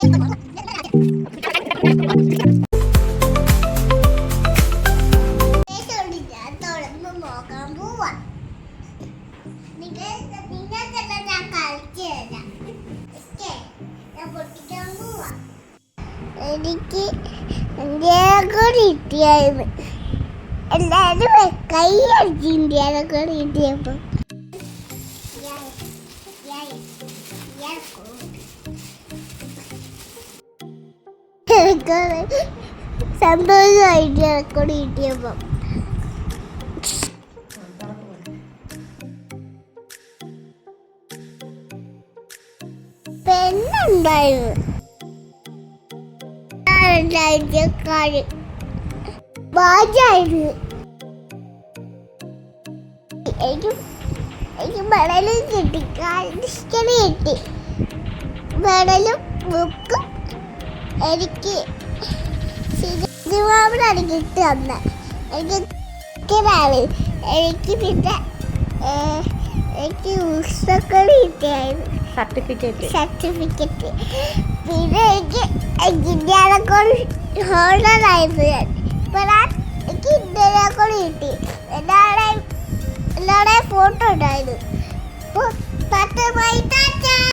എനിക്ക് ഇന്ത്യയിലൊക്കെ കിട്ടിയായിരുന്നു. എല്ലാവരും കൈ അടിച്ച് ഇന്ത്യയിലൊക്കെ കിട്ടിയപ്പോൾ സന്തോഷമായിട്ട് റെക്കോർഡ് കിട്ടിയപ്പോൾ പെണ്ണുണ്ടായിരുന്നു. ബാജായിരുന്നു. എനിക്ക് മെഡലും കിട്ടി, ഡിസ്റ്ററി കിട്ടി. മെഡലും ബുക്കും എനിക്ക് സിനിമാവിനാണ് കിട്ടി തന്ന. എനിക്ക് പിന്നെ എനിക്ക് പുസ്തകങ്ങൾ കിട്ടിയായിരുന്നു, സർട്ടിഫിക്കറ്റ്. പിന്നെ എനിക്ക് ഇന്ത്യയിലെക്കൊണ്ട് ഹോൾഡറായിരുന്നു ഞാൻ. ഇപ്പം എനിക്ക് ഇന്ത്യയിലെക്കൊണ്ട് കിട്ടി. എല്ലാവരുടെയും ഫോട്ടോ ഉണ്ടായിരുന്നു.